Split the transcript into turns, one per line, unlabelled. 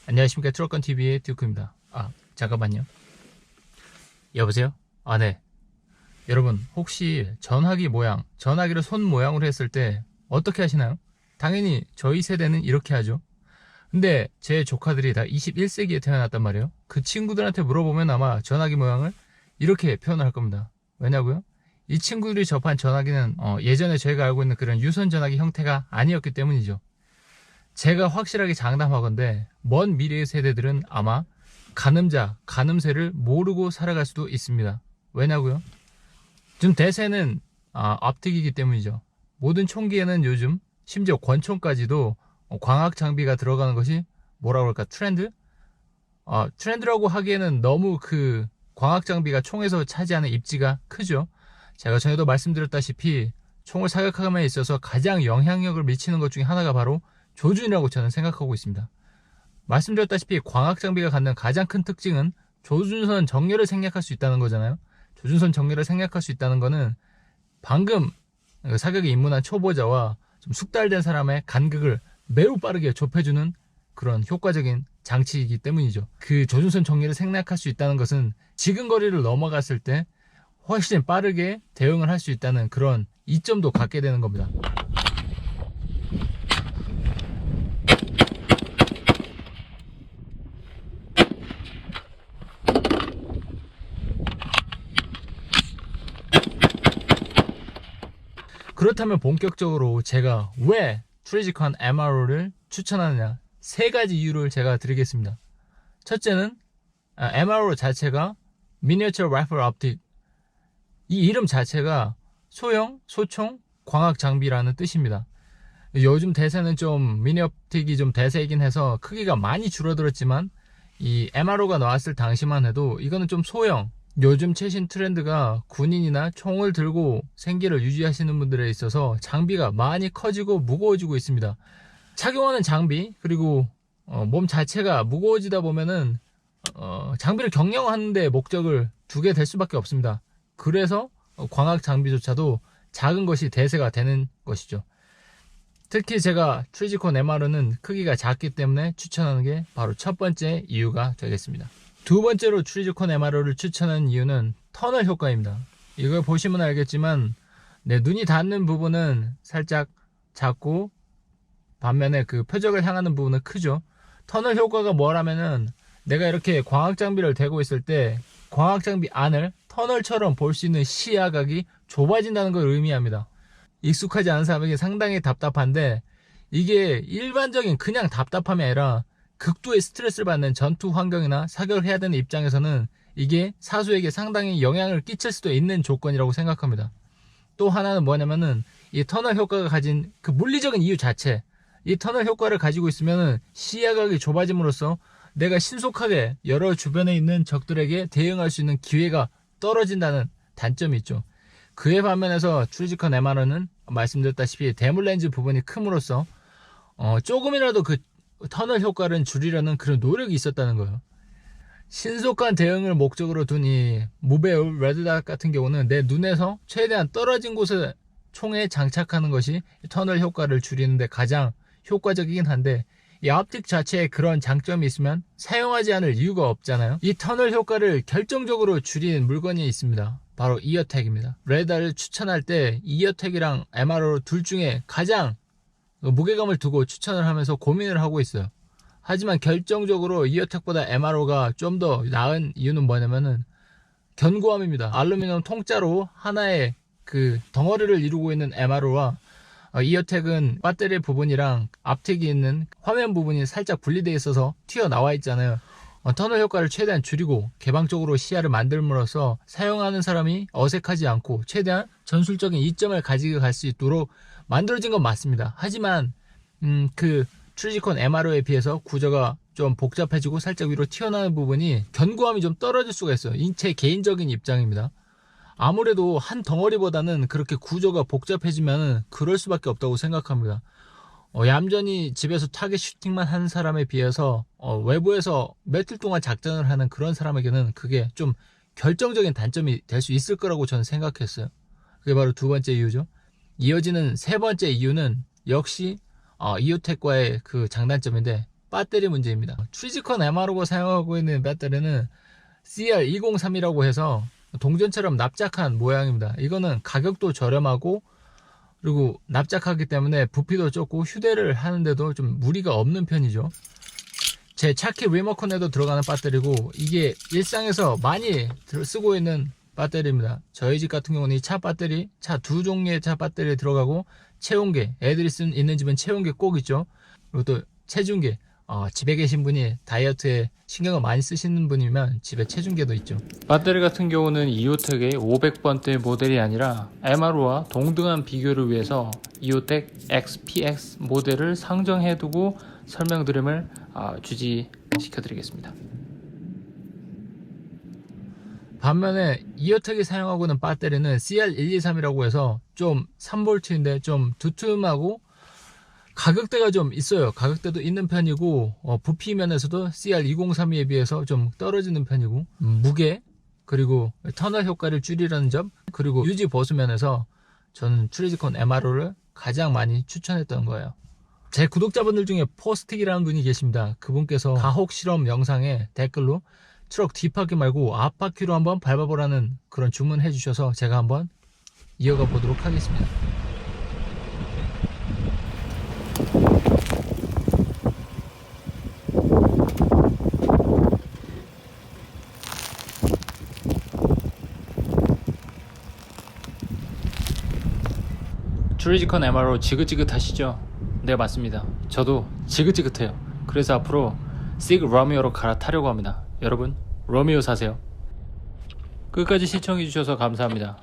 안녕하십니까. 트럭건TV의 듀크입니다. 잠깐만요. 여보세요? 네. 여러분, 혹시 전화기 모양, 전화기를 손 모양으로 했을 때 어떻게 하시나요? 당연히 저희 세대는 이렇게 하죠. 근데 제 조카들이 다 21세기에 태어났단 말이에요. 그 친구들한테 물어보면 아마 전화기 모양을 이렇게 표현을 할 겁니다. 왜냐고요? 이 친구들이 접한 전화기는 예전에 저희가 알고 있는 그런 유선 전화기 형태가 아니었기 때문이죠. 제가 확실하게 장담하건대 먼 미래의 세대들은 아마 가늠자, 가늠쇠를 모르고 살아갈 수도 있습니다. 왜냐고요? 지금 대세는 앞뒤기이기 때문이죠. 모든 총기에는 요즘 심지어 권총까지도 광학 장비가 들어가는 것이 뭐라고 할까? 트렌드? 트렌드라고 하기에는 너무 그 광학 장비가 총에서 차지하는 입지가 크죠. 제가 전에도 말씀드렸다시피 총을 사격함에 있어서 가장 영향력을 미치는 것 중에 하나가 바로 조준이라고 저는 생각하고 있습니다. 말씀드렸다시피 광학 장비가 갖는 가장 큰 특징은 조준선 정렬을 생략할 수 있다는 거잖아요. 조준선 정렬을 생략할 수 있다는 거는 방금 사격에 입문한 초보자와 좀 숙달된 사람의 간극을 매우 빠르게 좁혀주는 그런 효과적인 장치이기 때문이죠. 그 조준선 정렬을 생략할 수 있다는 것은 지근거리를 넘어갔을 때 훨씬 빠르게 대응을 할 수 있다는 그런 이점도 갖게 되는 겁니다. 그렇다면 본격적으로 제가 왜 트리지컨 MRO를 추천하느냐, 세 가지 이유를 제가 드리겠습니다. 첫째는 MRO 자체가 Miniature Rifle Optic, 이 이름 자체가 소형, 소총, 광학 장비라는 뜻입니다. 요즘 대세는 좀 미니옵틱이 좀 대세이긴 해서 크기가 많이 줄어들었지만 이 MRO가 나왔을 당시만 해도 이거는 좀 소형, 요즘 최신 트렌드가 군인이나 총을 들고 생계를 유지하시는 분들에 있어서 장비가 많이 커지고 무거워지고 있습니다. 착용하는 장비 그리고 몸 자체가 무거워지다 보면은 장비를 경량화하는 데 목적을 두게 될 수밖에 없습니다. 그래서 광학 장비조차도 작은 것이 대세가 되는 것이죠. 특히 제가 트리지콘 MR은 크기가 작기 때문에 추천하는 게 바로 첫 번째 이유가 되겠습니다. 두 번째로 트리지콘 MR를 추천하는 이유는 터널 효과입니다. 이걸 보시면 알겠지만 내 눈이 닿는 부분은 살짝 작고 반면에 그 표적을 향하는 부분은 크죠. 터널 효과가 뭐라면은 내가 이렇게 광학 장비를 대고 있을 때 광학 장비 안을 터널처럼 볼 수 있는 시야각이 좁아진다는 걸 의미합니다. 익숙하지 않은 사람에게 상당히 답답한데 이게 일반적인 그냥 답답함이 아니라 극도의 스트레스를 받는 전투 환경이나 사격을 해야 되는 입장에서는 이게 사수에게 상당히 영향을 끼칠 수도 있는 조건이라고 생각합니다. 또 하나는 뭐냐면은 이 터널 효과가 가진 그 물리적인 이유 자체, 이 터널 효과를 가지고 있으면은 시야각이 좁아짐으로써 내가 신속하게 여러 주변에 있는 적들에게 대응할 수 있는 기회가 떨어진다는 단점이 있죠. 그에 반면에서 트리지컨 MR은 말씀드렸다시피 대물 렌즈 부분이 큼으로써 조금이라도 그 터널 효과를 줄이려는 그런 노력이 있었다는 거예요. 신속한 대응을 목적으로 둔 이 무배율 레드닷 같은 경우는 내 눈에서 최대한 떨어진 곳에 총에 장착하는 것이 터널 효과를 줄이는데 가장 효과적이긴 한데 이 optic 자체에 그런 장점이 있으면 사용하지 않을 이유가 없잖아요. 이 터널 효과를 결정적으로 줄이는 물건이 있습니다. 바로 이어택입니다. 레다를 추천할 때 이어택이랑 MRO 둘 중에 가장 무게감을 두고 추천을 하면서 고민을 하고 있어요. 하지만 결정적으로 이어택보다 MRO가 좀 더 나은 이유는 뭐냐면은 견고함입니다. 알루미늄 통짜로 하나의 그 덩어리를 이루고 있는 MRO와 이어택은 배터리 부분이랑 앞택이 있는 화면 부분이 살짝 분리되어 있어서 튀어나와 있잖아요. 터널 효과를 최대한 줄이고 개방적으로 시야를 만들므로써 사용하는 사람이 어색하지 않고 최대한 전술적인 이점을 가지고 갈 수 있도록 만들어진 건 맞습니다. 하지만 그 트리지콘 MRO에 비해서 구조가 좀 복잡해지고 살짝 위로 튀어나오는 부분이 견고함이 좀 떨어질 수가 있어요. 제 개인적인 입장입니다. 아무래도 한 덩어리보다는 그렇게 구조가 복잡해지면 그럴 수밖에 없다고 생각합니다. 얌전히 집에서 타겟 슈팅만 하는 사람에 비해서 외부에서 며칠 동안 작전을 하는 그런 사람에게는 그게 좀 결정적인 단점이 될 수 있을 거라고 저는 생각했어요. 그게 바로 두 번째 이유죠. 이어지는 세 번째 이유는 역시 이오텍과의 그 장단점인데 배터리 문제입니다. 트리지컨 MRO가 사용하고 있는 배터리는 CR203이라고 해서 동전처럼 납작한 모양입니다. 이거는 가격도 저렴하고 그리고 납작하기 때문에 부피도 적고 휴대를 하는데도 좀 무리가 없는 편이죠. 제 차키 리모컨에도 들어가는 배터리고 이게 일상에서 많이 쓰고 있는 배터리입니다. 저희 집 같은 경우는 이 차 배터리, 차 두 종류의 차 배터리 들어가고 체온계, 애들이 있는 집은 체온계 꼭 있죠. 그리고 또 체중계, 집에 계신 분이 다이어트에 신경을 많이 쓰시는 분이면 집에 체중계도 있죠. 배터리 같은 경우는 이오텍의 500번대 모델이 아니라 MRO와 동등한 비교를 위해서 이오텍 XPX 모델을 상정해두고 설명드림을 주지시켜드리겠습니다. 반면에 이오텍이 사용하고 있는 배터리는 CR123이라고 해서 좀 3V인데 좀 두툼하고 가격대가 좀 있어요. 가격대도 있는 편이고 부피 면에서도 CR203에 비해서 좀 떨어지는 편이고 무게 그리고 터널 효과를 줄이라는 점 그리고 유지 보수 면에서 저는 트리지컨 MRO를 가장 많이 추천했던 거예요. 제 구독자분들 중에 포스틱이라는 분이 계십니다. 그분께서 가혹 실험 영상에 댓글로 트럭 뒷바퀴 말고 앞바퀴로 한번 밟아보라는 그런 주문해 주셔서 제가 한번 이어가 보도록 하겠습니다. 트리지컨 MRO 지긋지긋하시죠? 네, 맞습니다. 저도 지긋지긋해요. 그래서 앞으로 sig 러미오로 갈아타려고 합니다. 여러분 러미오 사세요. 끝까지 시청해주셔서 감사합니다.